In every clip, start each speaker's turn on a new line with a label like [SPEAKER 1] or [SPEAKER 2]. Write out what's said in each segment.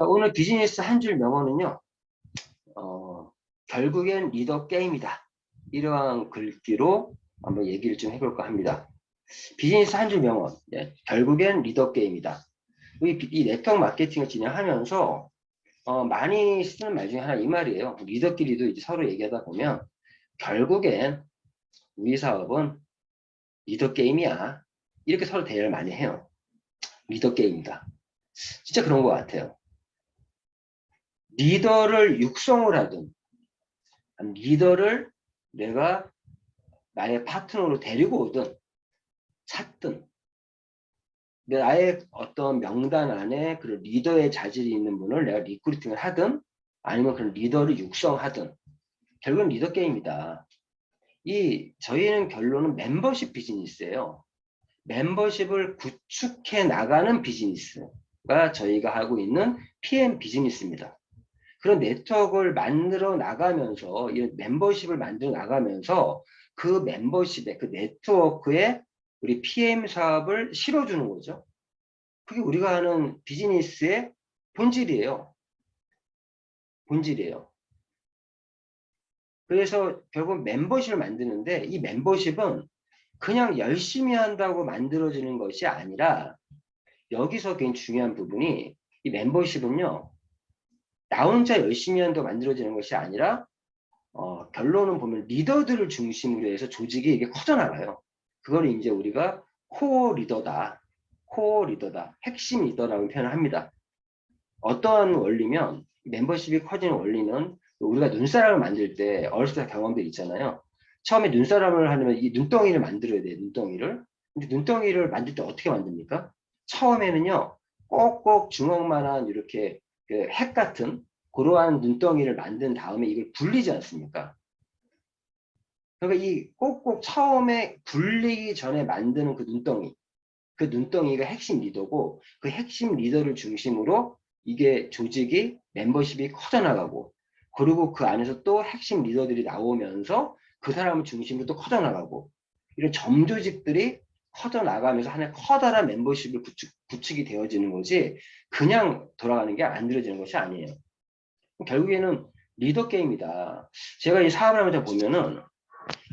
[SPEAKER 1] 자, 오늘 비즈니스 한 줄 명언은요. 결국엔 리더 게임이다. 이러한 글귀로 한번 얘기를 좀 해볼까 합니다. 비즈니스 한 줄 명언. 결국엔 리더 게임이다. 이 네트워크 마케팅을 진행하면서 많이 쓰는 말 중에 하나 이 말이에요. 리더끼리도 이제 서로 얘기하다 보면 결국엔 우리 사업은 리더 게임이야. 이렇게 서로 대화를 많이 해요. 리더 게임이다. 진짜 그런 것 같아요. 리더를 육성을 하든 리더를 내가 나의 파트너로 데리고 오든 찾든 나의 어떤 명단 안에 그런 리더의 자질이 있는 분을 내가 리크루팅을 하든 아니면 그런 리더를 육성하든 결국은 리더 게임이다. 저희는 결론은 멤버십 비즈니스예요. 멤버십을 구축해 나가는 비즈니스가 저희가 하고 있는 PM 비즈니스입니다. 그런 네트워크를 만들어 나가면서 이 멤버십을 만들어 나가면서 그 멤버십에 그 네트워크에 우리 PM 사업을 실어주는 거죠. 그게 우리가 하는 비즈니스의 본질이에요. 본질이에요. 그래서 결국 멤버십을 만드는데 이 멤버십은 그냥 열심히 한다고 만들어지는 것이 아니라 여기서 굉장히 중요한 부분이 이 멤버십은요. 나 혼자 열심히 한다고 만들어지는 것이 아니라 결론은 보면 리더들을 중심으로 해서 조직이 이게 커져나가요. 그걸 이제 우리가 코어 리더다. 코어 리더다. 핵심 리더라고 표현을 합니다. 어떠한 원리면 멤버십이 커지는 원리는 우리가 눈사람을 만들 때 어렸을 때 경험들 있잖아요. 처음에 눈사람을 하려면 이 눈덩이를 만들어야 돼요. 눈덩이를. 근데 눈덩이를 만들 때 어떻게 만듭니까? 처음에는요. 꼭꼭 주먹만한 이렇게 그 핵 같은 그러한 눈덩이를 만든 다음에 이걸 굴리지 않습니까? 그러니까 이 꼭꼭 처음에 굴리기 전에 만드는 그 눈덩이가 핵심 리더고 그 핵심 리더를 중심으로 이게 조직이 멤버십이 커져나가고 그리고 그 안에서 또 핵심 리더들이 나오면서 그 사람을 중심으로 또 커져나가고 이런 점조직들이 커져나가면서 하나의 커다란 멤버십을 구축이 되어지는 거지 그냥 돌아가는 게 만들어지는 것이 아니에요. 결국에는 리더 게임이다. 제가 이 사업을 하면서 보면은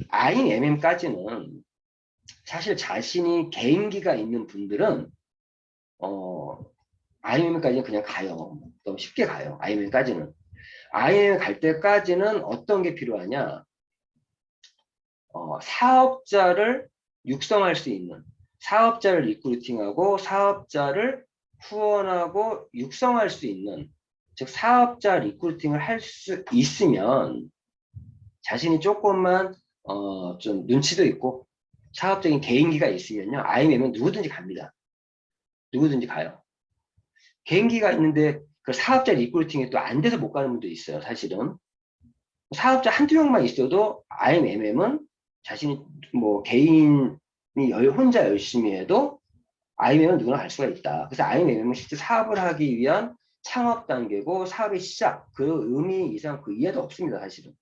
[SPEAKER 1] IMM까지는 사실 자신이 개인기가 있는 분들은 IMM까지는 그냥 가요. 너무 쉽게 가요. IMM까지는. IMM 갈 때까지는 어떤 게 필요하냐? 사업자를 육성할 수 있는 사업자를 리크루팅하고 사업자를 후원하고 육성할 수 있는 즉 사업자 리크루팅을 할 수 있으면 자신이 조금만 좀 눈치도 있고 사업적인 개인기가 있으면요. IMM은 누구든지 갑니다. 누구든지 가요. 개인기가 있는데 그 사업자 리크루팅이 또 안 돼서 못 가는 분도 있어요. 사실은. 사업자 한두 명만 있어도 IMM은 자신이 뭐 개인이 혼자 열심히 해도 IMM은 누구나 갈 수가 있다. 그래서 IMM은 실제 사업을 하기 위한 창업 단계고 사업의 시작 그 의미 이상 그 이해도 없습니다. 사실은.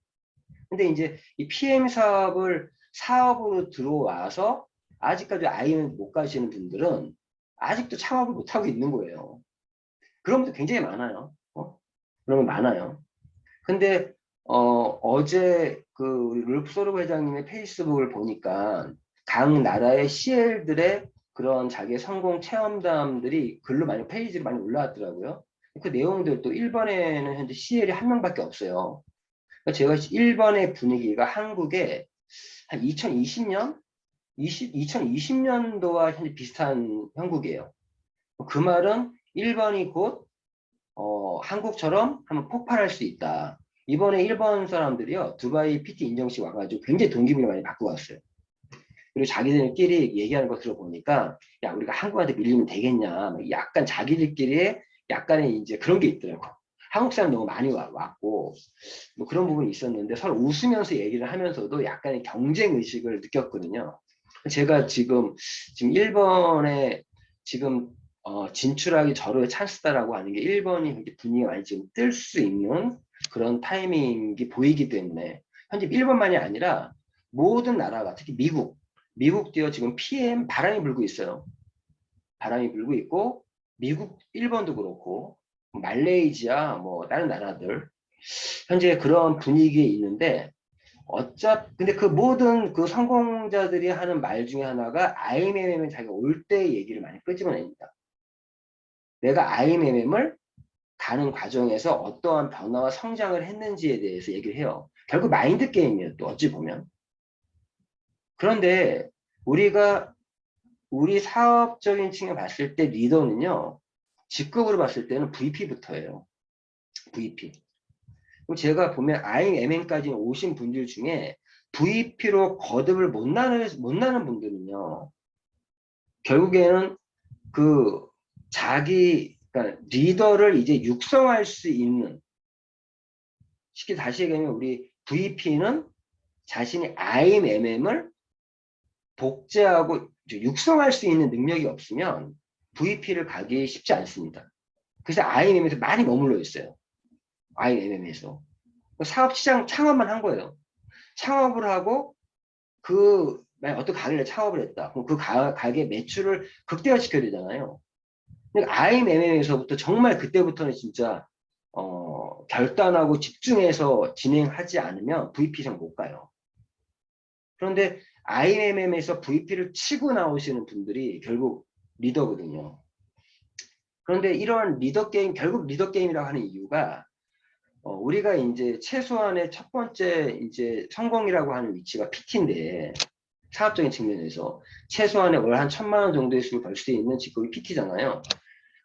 [SPEAKER 1] 근데 이제 이 PM 사업을 사업으로 들어와서 아직까지 IMM 못 가시는 분들은 아직도 창업을 못 하고 있는 거예요. 그런 분들 굉장히 많아요. 그런 분 많아요. 근데 어제 그 우리 룰프 소르브 회장님의 페이스북을 보니까 각 나라의 CL들의 그런 자기의 성공 체험담들이 글로 많이 페이지로 많이 올라왔더라고요. 그 내용들 또 일본에는 현재 CL이 한 명밖에 없어요. 그러니까 제가 일본의 분위기가 한국에 한 2020년, 2020년도와 현재 비슷한 형국이에요. 그 말은 일본이 곧 한국처럼 한번 폭발할 수 있다. 이번에 일본 사람들이요, 두바이 PT 인정식 와가지고 굉장히 동기부여 많이 받고 왔어요. 그리고 자기들끼리 얘기하는 거 들어보니까, 야, 우리가 한국한테 밀리면 되겠냐. 약간 자기들끼리 약간의 이제 그런 게 있더라고. 한국 사람 너무 많이 왔고, 뭐 그런 부분이 있었는데 서로 웃으면서 얘기를 하면서도 약간의 경쟁 의식을 느꼈거든요. 제가 지금 일본에 지금 진출하기 저로의 찬스다라고 하는 게 일본이 분위기가 많이 지금 뜰 수 있는 그런 타이밍이 보이기 때문에 현재 일본만이 아니라 모든 나라가 특히 미국도요 지금 PM 바람이 불고 있어요. 바람이 불고 있고 미국, 일본도 그렇고 말레이시아, 뭐 다른 나라들 현재 그런 분위기에 있는데 근데 그 모든 그 성공자들이 하는 말 중에 하나가 IMM은 자기가 올 때 얘기를 많이 끄집어냅니다. 내가 IMM을 가는 과정에서 어떠한 변화와 성장을 했는지에 대해서 얘기를 해요. 결국 마인드 게임이에요. 또 어찌 보면. 그런데 우리 사업적인 측면 봤을 때 리더는요. 직급으로 봤을 때는 VP부터예요. VP. 그럼 제가 보면 IMM까지 오신 분들 중에 VP로 거듭을 못 나는 분들은요. 결국에는 그 그러니까 리더를 이제 육성할 수 있는, 쉽게 다시 얘기하면 우리 VP는 자신이 IMM을 복제하고 육성할 수 있는 능력이 없으면 VP를 가기 쉽지 않습니다. 그래서 IMM에서 많이 머물러 있어요. IMM에서. 사업 시장 창업만 한 거예요. 창업을 하고 만약 어떤 가게를 창업을 했다. 그럼 그 가게 매출을 극대화시켜야 되잖아요. 그러니까 IMM에서부터 정말 그때부터는 진짜 결단하고 집중해서 진행하지 않으면 VP상 못 가요. 그런데 IMM에서 VP를 치고 나오시는 분들이 결국 리더거든요. 그런데 이런 결국 리더 게임이라고 하는 이유가 우리가 이제 최소한의 첫 번째 이제 성공이라고 하는 위치가 PT인데, 사업적인 측면에서 최소한의 월 한 1,000만 원 정도의 수익을 벌 수 있는 직급이 PT잖아요.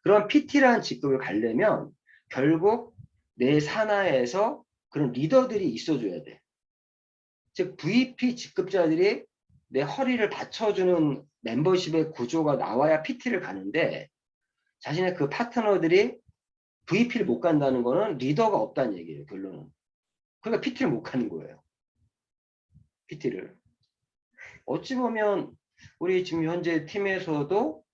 [SPEAKER 1] 그런 PT라는 직급을 가려면 결국 내 산하에서 그런 리더들이 있어줘야 돼. 즉 VP 직급자들이 내 허리를 받쳐주는 멤버십의 구조가 나와야 PT를 가는데, 자신의 그 파트너들이 VP를 못 간다는 거는 리더가 없다는 얘기예요. 결론은. 그러니까 PT를 못 가는 거예요. PT를. 어찌 보면 우리 지금 현재 팀에서도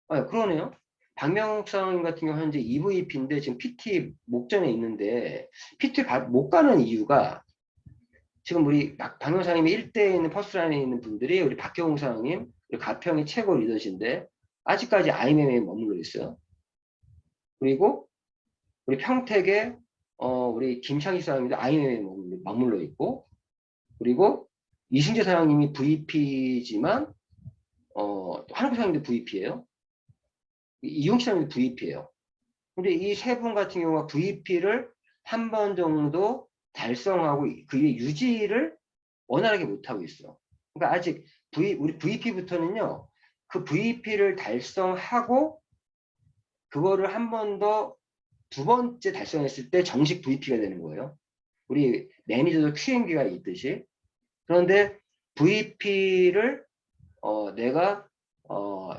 [SPEAKER 1] 그러네요. 박명욱 사장님 같은 경우 현재 EVP인데 지금 PT 목전에 있는데 PT 못 가는 이유가, 지금 우리 박명욱 사장님이 1대에 있는 퍼스트라인에 있는 분들이 우리 박경웅 사장님, 가평이 최고 리더신데 아직까지 IMM에 머물러 있어요. 그리고 우리 평택에 우리 김창희 사장님도 IMM에 머물러 있고, 그리고 이승재 사장님이 VP지만 한국 사장님도 VP예요. 이용치 사장님도 VP예요. 근데 이 세 분 같은 경우가 VP를 한 번 정도 달성하고 그의 유지를 원활하게 못하고 있어. 그러니까 아직 우리 VP부터는요, 그 VP를 달성하고 그거를 한 번 더 두 번째 달성했을 때 정식 VP가 되는 거예요. 우리 매니저도 QM기가 있듯이. 그런데 VP를 내가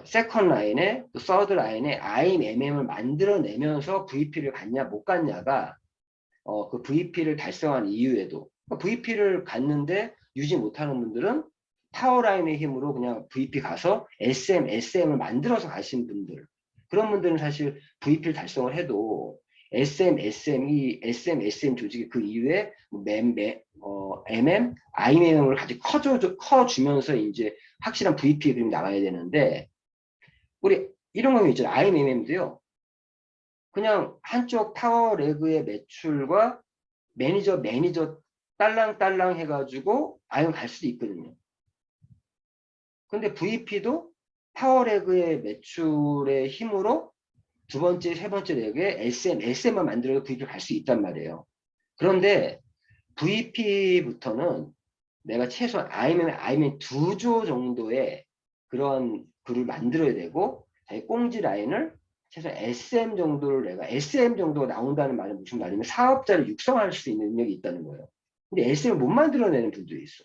[SPEAKER 1] 세컨 라인에 또 서드 라인에 IMM을 만들어내면서 VP를 갔냐 못 갔냐가 그 VP를 달성한 이후에도, VP를 갔는데 유지 못하는 분들은 타워라인의 힘으로 그냥 VP 가서 SM을 만들어서 가신 분들, 그런 분들은 사실 VP를 달성을 해도 SM 조직이 그 이후에 MM, IMM을 같이 커주면서 이제 확실한 VP 그림이 나와야 되는데, 우리 이런 경우 있잖아요. IMM도요. 그냥 한쪽 타워 레그의 매출과 매니저 딸랑딸랑 해가지고 IM 갈 수도 있거든요. 근데 VP도 타워 레그의 매출의 힘으로 두 번째, 세 번째 레그에 SM만 만들어도 VP를 갈 수 있단 말이에요. 그런데 VP부터는 내가 최소한 IMM 2조 정도의 그런 글을 만들어야 되고, 자기 꽁지 라인을 최소한 SM 정도가 나온다는 말은 무슨 말이냐면 사업자를 육성할 수 있는 능력이 있다는 거예요. 근데 SM을 못 만들어내는 분들이 있어.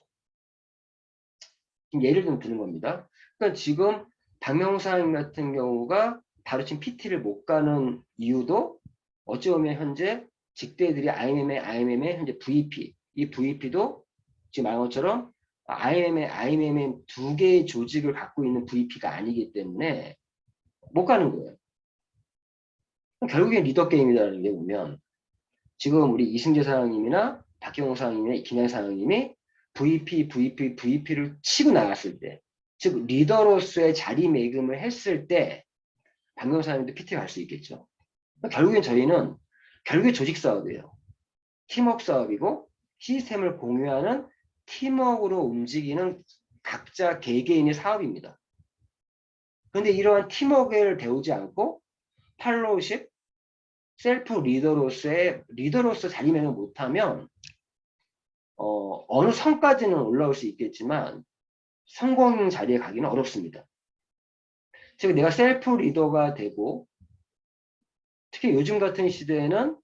[SPEAKER 1] 예를 좀 드는 겁니다. 그러니까 지금 박명사님 같은 경우가 바로 지금 PT를 못 가는 이유도 어찌 보면 현재 직대들이 IMM의 현재 VP, 이 VP도 지금 말한 것처럼 IMM의 두 개의 조직을 갖고 있는 VP가 아니기 때문에 못 가는 거예요. 결국엔 리더 게임이라는 게 보면, 지금 우리 이승재 사장님이나 박경호 사장님이나 김양 사장님이 VP를 치고 나갔을 때, 즉 리더로서의 자리매김을 했을 때 박경호 사장님도 PT 갈 수 있겠죠. 결국엔 저희는 결국에 조직 사업이에요. 팀워크 사업이고 시스템을 공유하는 팀워크로 움직이는 각자 개개인의 사업입니다. 그런데 이러한 팀워크를 배우지 않고 팔로우십, 셀프 리더로서 자리매김을 못하면 어느 선까지는 올라올 수 있겠지만 성공 자리에 가기는 어렵습니다. 즉 내가 셀프 리더가 되고 특히 요즘 같은 시대에는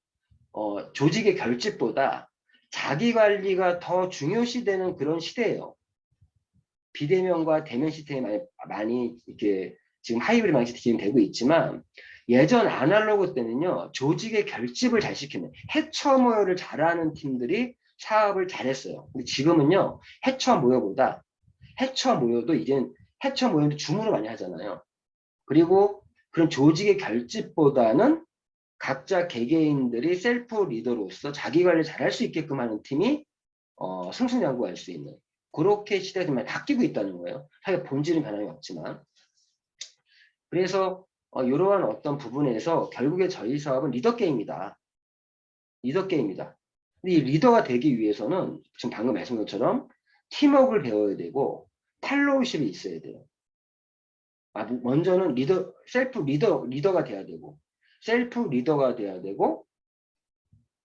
[SPEAKER 1] 조직의 결집보다 자기관리가 더 중요시되는 그런 시대예요. 비대면과 대면 시스템이 많이 이렇게 지금 하이브리드 방식이 지금 되고 있지만 예전 아날로그 때는요. 조직의 결집을 잘 시키는 해처 모여를 잘하는 팀들이 사업을 잘했어요. 근데 지금은요. 해처 모여보다 해처 모여도 이젠 해처 모여도 줌으로 많이 하잖아요. 그리고 그런 조직의 결집보다는 각자 개개인들이 셀프 리더로서 자기 관리 잘할 수 있게끔 하는 팀이 승승장구할 수 있는 그렇게 시대가 좀 많이 바뀌고 있다는 거예요. 사실 본질은 변함이 없지만. 그래서 이러한 어떤 부분에서 결국에 저희 사업은 리더 게임이다. 리더 게임이다. 근데 이 리더가 되기 위해서는 지금 방금 말씀드린 것처럼 팀워크를 배워야 되고 팔로우십이 있어야 돼요. 먼저는 셀프 리더가 돼야 되고 셀프 리더가 돼야 되고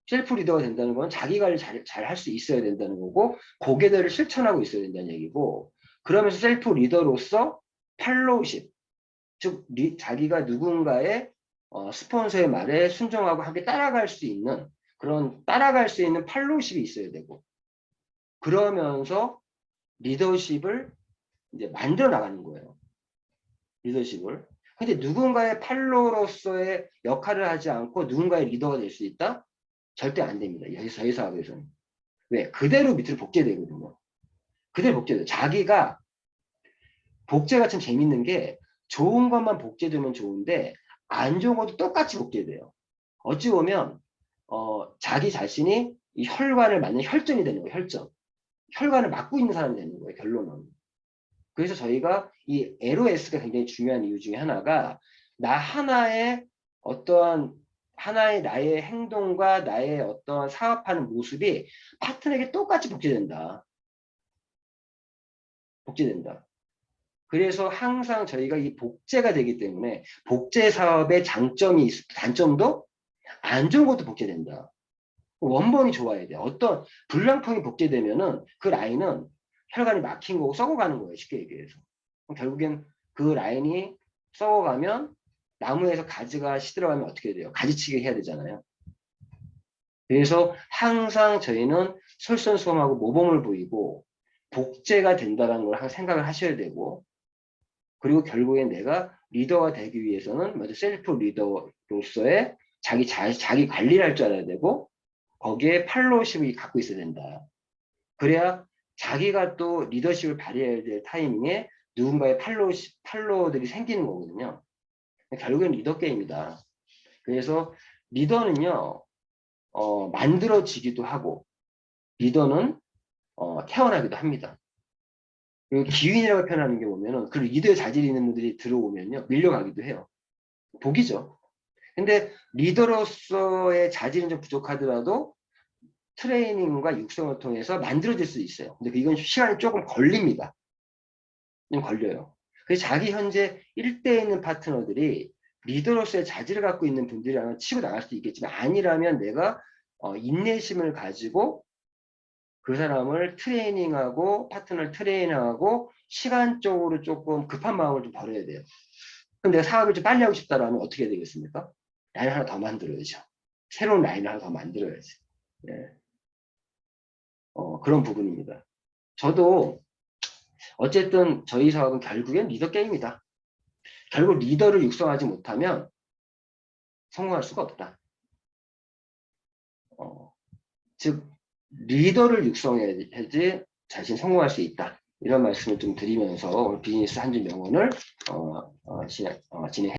[SPEAKER 1] 셀프 리더가 된다는 건 자기 관리 잘 할 수 있어야 된다는 거고 고개들을 실천하고 있어야 된다는 얘기고 그러면서 셀프 리더로서 팔로우십 즉 자기가 누군가의 스폰서의 말에 순종하고 함께 따라갈 수 있는 그런 따라갈 수 있는 팔로우십이 있어야 되고 그러면서 리더십을 이제 만들어 나가는 거예요. 리더십을. 근데 누군가의 팔로로서의 역할을 하지 않고 누군가의 리더가 될 수 있다? 절대 안 됩니다. 저희 사업에서는. 왜? 그대로 밑으로 복제되거든요. 그대로 복제돼요. 자기가 복제가 참 재밌는 게 좋은 것만 복제되면 좋은데 안 좋은 것도 똑같이 복제돼요. 어찌 보면 자기 자신이 이 혈관을 맞는 혈전이 되는 거예요. 혈전. 혈관을 막고 있는 사람이 되는 거예요. 결론은. 그래서 저희가 이 LOS가 굉장히 중요한 이유 중에 하나가 나 하나의 어떠한 하나의 나의 행동과 나의 어떠한 사업하는 모습이 파트너에게 똑같이 복제된다. 복제된다. 그래서 항상 저희가 이 복제가 되기 때문에 복제 사업의 단점도 안 좋은 것도 복제된다. 원본이 좋아야 돼. 어떤 불량품이 복제되면은 그 라인은 혈관이 막힌 거고 썩어가는 거예요. 쉽게 얘기해서. 결국엔 그 라인이 썩어가면 나무에서 가지가 시들어가면 어떻게 돼요? 가지치기 해야 되잖아요. 그래서 항상 저희는 솔선수범하고 모범을 보이고 복제가 된다는 걸 항상 생각을 하셔야 되고 그리고 결국엔 내가 리더가 되기 위해서는 먼저 셀프 리더로서의 자기 관리를 할 줄 알아야 되고 거기에 팔로우십을 갖고 있어야 된다. 그래야 자기가 또 리더십을 발휘해야 될 타이밍에 누군가의 팔로워들이 생기는 거거든요. 결국엔 리더 게임이다. 그래서 리더는요, 만들어지기도 하고, 리더는 태어나기도 합니다. 그리고 기윈이라고 표현하는 게 보면은, 그 리더의 자질이 있는 분들이 들어오면요, 밀려가기도 해요. 복이죠. 근데 리더로서의 자질은 좀 부족하더라도 트레이닝과 육성을 통해서 만들어질 수 있어요. 근데 이건 시간이 조금 걸립니다. 좀 걸려요. 그래서 자기 현재 1대에 있는 파트너들이 리더로서의 자질을 갖고 있는 분들이라면 치고 나갈 수 있겠지만 아니라면 내가 인내심을 가지고 그 사람을 트레이닝하고 파트너를 트레이닝하고 시간적으로 조금 급한 마음을 좀 버려야 돼요. 그럼 내가 사업을 좀 빨리 하고 싶다라면 어떻게 해야 되겠습니까? 라인 하나 더 만들어야죠. 새로운 라인을 하나 더 만들어야지. 네. 그런 부분입니다. 저도 어쨌든 저희 사업은 결국엔 리더 게임이다. 결국 리더를 육성하지 못하면 성공할 수가 없다. 즉 리더를 육성해야지 자신 성공할 수 있다. 이런 말씀을 좀 드리면서 오늘 비즈니스 한 줄 명언을 진행해